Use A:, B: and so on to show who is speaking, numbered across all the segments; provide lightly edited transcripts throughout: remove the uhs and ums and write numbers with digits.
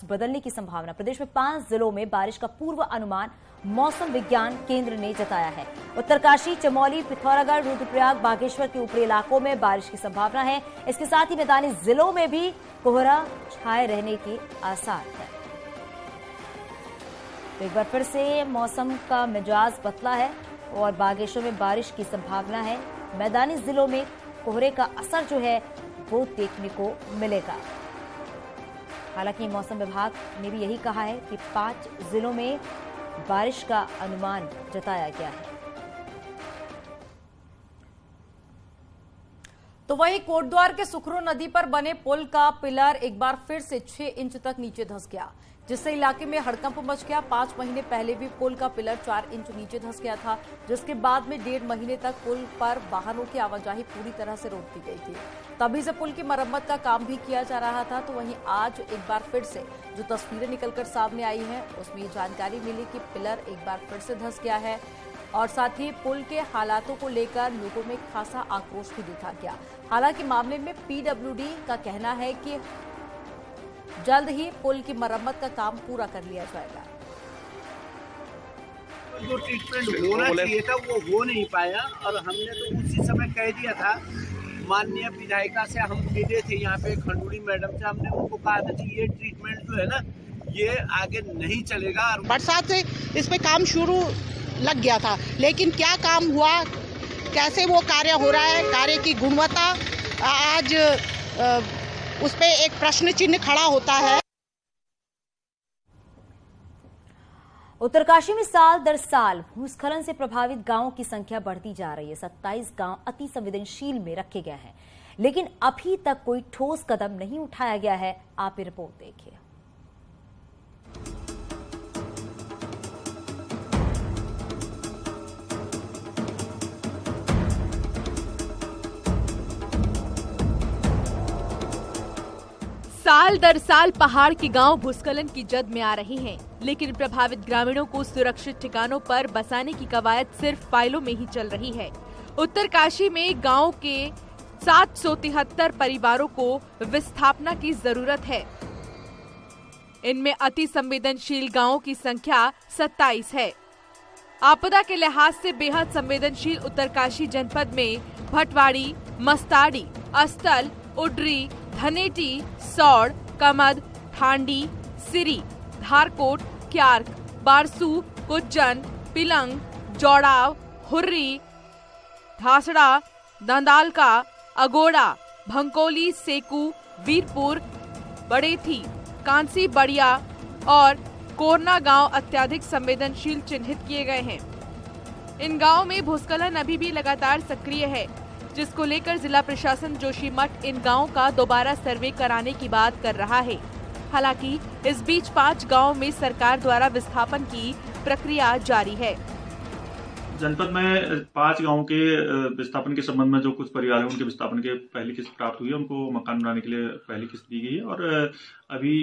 A: बदलने की संभावना। प्रदेश में 5 जिलों में बारिश का पूर्व अनुमान मौसम विज्ञान केंद्र ने जताया है। उत्तरकाशी, चमोली, पिथौरागढ़, रुद्रप्रयाग, बागेश्वर के ऊपरी इलाकों में बारिश की संभावना है। इसके साथ ही मैदानी जिलों में भी कोहरा छाए रहने के आसार है। तो एक बार फिर से मौसम का मिजाज बदला है और बागेश्वर में बारिश की संभावना है। मैदानी जिलों में कोहरे का असर जो है वो देखने को मिलेगा। हालांकि मौसम विभाग ने भी यही कहा है कि 5 जिलों में बारिश का अनुमान जताया गया है।
B: तो वहीं कोटद्वार के सुखरू नदी पर बने पुल का पिलर एक बार फिर से 6 इंच तक नीचे धंस गया, जिससे इलाके में हड़कंप मच गया। 5 महीने पहले भी पुल का पिलर 4 इंच नीचे धंस गया था, जिसके बाद में 1.5 महीने तक पुल पर वाहनों की आवाजाही पूरी तरह से रोक दी गई थी। तभी से पुल की मरम्मत का काम भी किया जा रहा था। तो वहीं आज एक बार फिर से जो तस्वीरें निकलकर सामने आई हैं उसमें ये जानकारी मिली कि पिलर एक बार फिर से धंस गया है और साथ ही पुल के हालातों को लेकर लोगों में खासा आक्रोश भी देखा गया। हालांकि मामले में पीडब्ल्यूडी का कहना है कि जल्द ही पुल की मरम्मत का काम पूरा कर लिया जाएगा।
C: जो ट्रीटमेंट होना चाहिए था वो हो नहीं पाया और हमने तो उसी समय कह दिया था। माननीय विधायिका से हम मिले थे यहाँ पे, खंडूरी मैडम से, हमने उनको कहा था कि ये ट्रीटमेंट जो है ना ये आगे नहीं चलेगा।
D: बरसात से इस पे काम शुरू लग गया था, लेकिन क्या काम हुआ, कैसे वो कार्य हो रहा है, कार्य की गुणवत्ता, आज उस पे एक प्रश्न चिन्ह खड़ा होता है।
A: उत्तरकाशी में साल दर साल भूस्खलन से प्रभावित गांवों की संख्या बढ़ती जा रही है। 27 गांव अति संवेदनशील में रखे गए हैं, लेकिन अभी तक कोई ठोस कदम नहीं उठाया गया है। आप ये रिपोर्ट देखिए।
E: साल दर साल पहाड़ के गांव भूस्खलन की जद में आ रहे हैं, लेकिन प्रभावित ग्रामीणों को सुरक्षित ठिकानों पर बसाने की कवायद सिर्फ फाइलों में ही चल रही है। उत्तरकाशी में गांव के 773 परिवारों को विस्थापना की जरूरत है। इनमें अति संवेदनशील गांवों की संख्या 27 है। आपदा के लिहाज से बेहद संवेदनशील उत्तरकाशी जनपद में भटवाड़ी, मस्ताड़ी, अस्तल, उडरी, धनेटी, सौड़, कमद, ठांडी, सिरी, धारकोट, क्यार्क, बारसू, कुज्जन, पिलंग, जौड़ाव, हुर्री, धासड़ा, दंदालका, अगोड़ा, भंकोली, सेकू, वीरपुर, बड़ेथी, कांसी, बड़िया और कोरना गांव अत्यधिक संवेदनशील चिन्हित किए गए हैं। इन गांवों में भूस्खलन अभी भी लगातार सक्रिय है, जिसको लेकर जिला प्रशासन जोशीमठ इन गांवों का दोबारा सर्वे कराने की बात कर रहा है। हालांकि इस बीच 5 गांवों में सरकार द्वारा विस्थापन की प्रक्रिया जारी है।
F: जनपद में 5 गांवों के विस्थापन के संबंध में जो कुछ परिवार हैं उनके विस्थापन के पहली किस्त प्राप्त हुई है, उनको मकान बनाने के लिए पहली किस्त दी गई है और अभी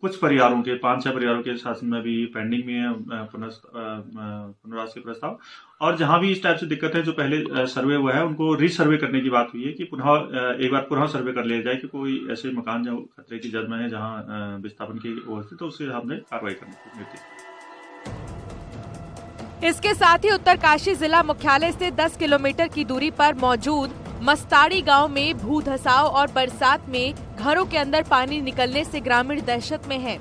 F: कुछ परिवारों के 5-6 परिवारों के शासन में अभी पेंडिंग में है पुनर्वास के प्रस्ताव। और जहां भी इस टाइप से दिक्कत है, जो पहले सर्वे हुआ है उनको रीसर्वे करने की बात हुई है कि एक बार पुनः सर्वे कर लिया जाए कि कोई ऐसे मकान जो खतरे की जद में है जहां विस्थापन की ओर से, तो उससे हमने कार्रवाई करने की निर्देश।
E: इसके साथ ही उत्तरकाशी जिला मुख्यालय से 10 किलोमीटर की दूरी पर मौजूद मस्ताड़ी गांव में भू धसाव और बरसात में घरों के अंदर पानी निकलने से ग्रामीण दहशत में हैं।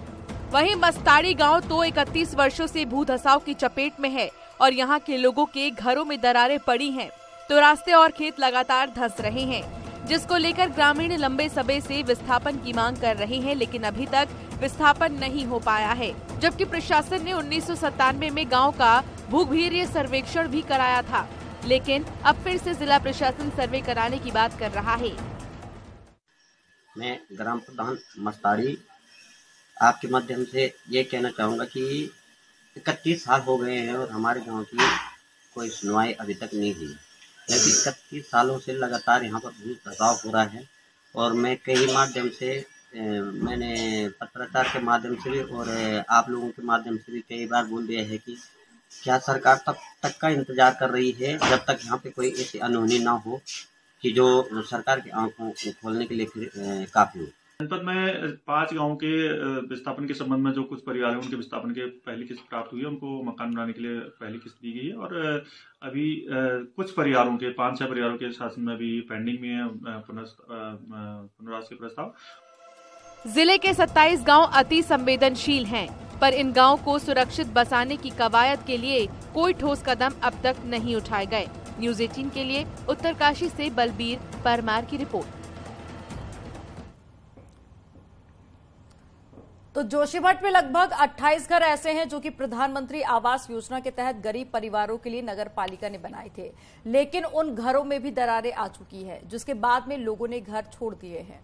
E: वहीं मस्ताड़ी गांव तो 31 वर्षों से भू धसाव की चपेट में है और यहां के लोगों के घरों में दरारें पड़ी हैं, तो रास्ते और खेत लगातार धंस रहे हैं, जिसको लेकर ग्रामीण लंबे समय से विस्थापन की मांग कर रहे हैं, लेकिन अभी तक विस्थापन नहीं हो पाया है। जबकि प्रशासन ने 1997 में गांव का भूगर्भीय सर्वेक्षण भी कराया था, लेकिन अब फिर से जिला प्रशासन सर्वे कराने की बात कर रहा है।
G: मैं ग्राम प्रधान मस्ताड़ी आपके माध्यम से ये कहना चाहूँगा कि 31 साल हो गए हैं और हमारे गांव की कोई सुनवाई अभी तक नहीं हुई। लेकिन 31 सालों से लगातार यहाँ पर भू धसाव हो रहा है और मैं कई माध्यम से मैंने पत्रकार के माध्यम से भी और आप लोगों के माध्यम से भी कई बार बोल दिया है कि क्या सरकार तब तक का इंतजार कर रही है जब तक यहाँ पे कोई ऐसी अनहोनी ना हो कि जो सरकार की आंखों को खोलने के लिए फिर काफी हो।
F: जनपद में 5 गांवों के विस्थापन के संबंध में जो कुछ परिवार हैं उनके विस्थापन के पहली किस्त प्राप्त हुई है, उनको मकान बनाने के लिए पहली किस्त दी गई है और अभी कुछ परिवारों के 5-6 परिवारों के शासन में अभी पेंडिंग में है पुनर्वास के प्रस्ताव।
E: जिले के 27 गांव अति संवेदनशील हैं, पर इन गांवों को सुरक्षित बसाने की कवायद के लिए कोई ठोस कदम अब तक नहीं उठाए गए। न्यूज़ 18 के लिए उत्तरकाशी से बलबीर परमार की रिपोर्ट।
B: तो जोशीमठ में लगभग 28 घर ऐसे हैं जो कि प्रधानमंत्री आवास योजना के तहत गरीब परिवारों के लिए नगर पालिका ने बनाए थे, लेकिन उन घरों में भी दरारें आ चुकी है, जिसके बाद में लोगों ने घर छोड़ दिए हैं।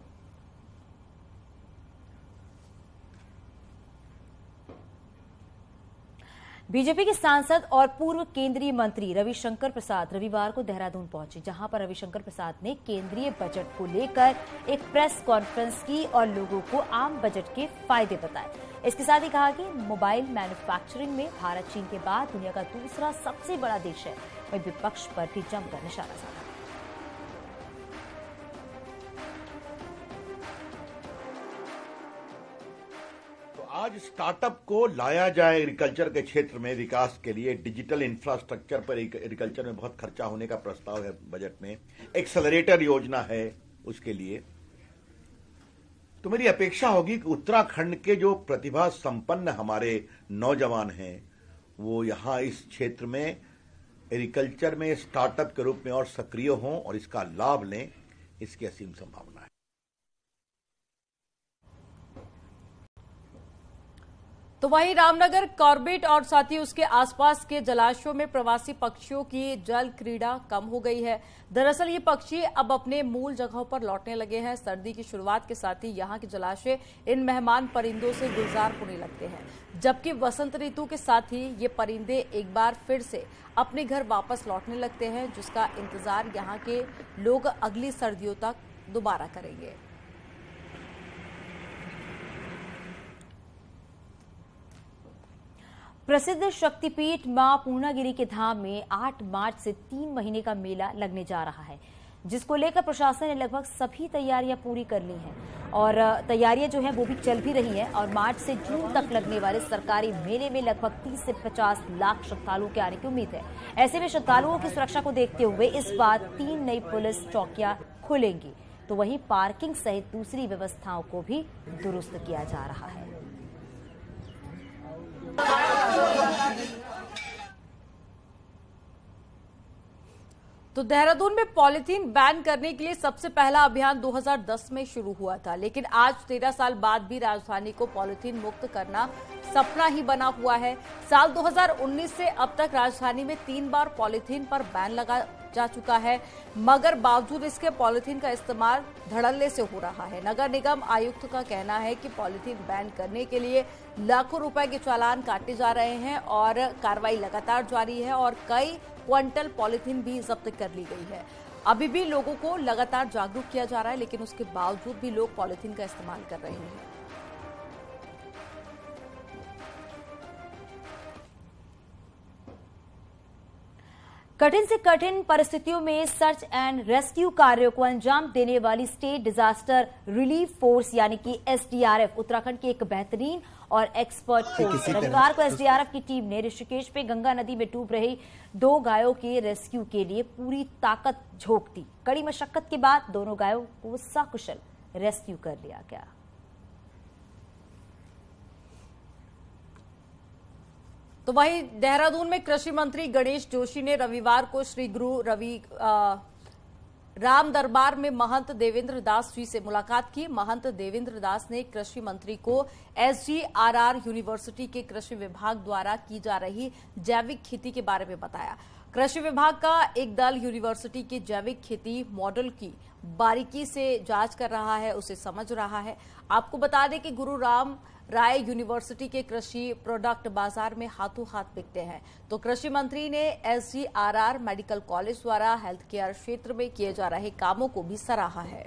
A: बीजेपी के सांसद और पूर्व केंद्रीय मंत्री रविशंकर प्रसाद रविवार को देहरादून पहुंचे, जहां पर रविशंकर प्रसाद ने केंद्रीय बजट को लेकर एक प्रेस कॉन्फ्रेंस की और लोगों को आम बजट के फायदे बताए। इसके साथ ही कहा कि मोबाइल मैन्युफैक्चरिंग में भारत चीन के बाद दुनिया का दूसरा सबसे बड़ा देश है। वहीं विपक्ष पर भी जमकर निशाना साधा।
H: आज स्टार्टअप को लाया जाए एग्रीकल्चर के क्षेत्र में विकास के लिए। डिजिटल इंफ्रास्ट्रक्चर पर एग्रीकल्चर में बहुत खर्चा होने का प्रस्ताव है बजट में। एक्सेलरेटर योजना है उसके लिए। तो मेरी अपेक्षा होगी कि उत्तराखंड के जो प्रतिभा संपन्न हमारे नौजवान हैं वो यहां इस क्षेत्र में एग्रीकल्चर में स्टार्टअप के रूप में और सक्रिय हों और इसका लाभ लें, इसकी असीम संभावना है।
B: तो वहीं रामनगर, कॉर्बेट और साथ ही उसके आसपास के जलाशयों में प्रवासी पक्षियों की जल क्रीड़ा कम हो गई है। दरअसल ये पक्षी अब अपने मूल जगहों पर लौटने लगे हैं। सर्दी की शुरुआत के साथ ही यहाँ के जलाशय इन मेहमान परिंदों से गुलजार होने लगते हैं, जबकि वसंत ऋतु के साथ ही ये परिंदे एक बार फिर से अपने घर वापस लौटने लगते हैं, जिसका इंतजार यहाँ के लोग अगली सर्दियों तक दोबारा करेंगे।
A: प्रसिद्ध शक्तिपीठ मां पूर्णागिरि के धाम में 8 मार्च से 3 महीने का मेला लगने जा रहा है, जिसको लेकर प्रशासन ने लगभग सभी तैयारियां पूरी कर ली हैं और तैयारियां जो हैं वो भी चल भी रही हैं। और मार्च से जून तक लगने वाले सरकारी मेले में लगभग 30 से 50 लाख श्रद्धालुओं के आने की उम्मीद है। ऐसे में श्रद्धालुओं की सुरक्षा को देखते हुए इस बार 3 नई पुलिस चौकियां खुलेंगी, तो वहीं पार्किंग सहित दूसरी व्यवस्थाओं को भी दुरुस्त किया जा रहा है।
B: तो देहरादून में पॉलीथीन बैन करने के लिए सबसे पहला अभियान 2010 में शुरू हुआ था, लेकिन आज 13 साल बाद भी राजधानी को पॉलीथीन मुक्त करना सपना ही बना हुआ है। साल 2019 से अब तक राजधानी में 3 बार पॉलीथीन पर बैन लगा जा चुका है, मगर बावजूद इसके पॉलीथीन का इस्तेमाल धड़ल्ले से हो रहा है। नगर निगम आयुक्त का कहना है कि पॉलीथीन बैन करने के लिए लाखों रुपए के चालान काटे जा रहे हैं और कार्रवाई लगातार जारी है और कई क्विंटल पॉलीथीन भी जब्त कर ली गई है। अभी भी लोगों को लगातार जागरूक किया जा रहा है, लेकिन उसके बावजूद भी लोग पॉलीथीन का इस्तेमाल कर रहे हैं।
A: कठिन से कठिन परिस्थितियों में सर्च एंड रेस्क्यू कार्यों को अंजाम देने वाली स्टेट डिजास्टर रिलीफ फोर्स यानी कि एसडीआरएफ उत्तराखंड की एक बेहतरीन और एक्सपर्ट फोर्स। रविवार को एसडीआरएफ की टीम ने ऋषिकेश में गंगा नदी में डूब रही 2 गायों के रेस्क्यू के लिए पूरी ताकत झोंक दी। कड़ी मशक्कत के बाद दोनों गायों को सकुशल रेस्क्यू कर लिया गया।
B: तो वहीं देहरादून में कृषि मंत्री गणेश जोशी ने रविवार को श्री गुरु राम दरबार में महंत देवेंद्र दास जी से मुलाकात की। महंत देवेंद्र दास ने कृषि मंत्री को एसजीआरआर यूनिवर्सिटी के कृषि विभाग द्वारा की जा रही जैविक खेती के बारे में बताया। कृषि विभाग का एक दल यूनिवर्सिटी के जैविक खेती मॉडल की बारीकी से जांच कर रहा है, उसे समझ रहा है। आपको बता दें कि गुरु राम राय यूनिवर्सिटी के कृषि प्रोडक्ट बाजार में हाथों हाथ बिकते हैं। तो कृषि मंत्री ने एसजीआरआर मेडिकल कॉलेज द्वारा हेल्थ केयर क्षेत्र में किए जा रहे कामों को भी सराहा है।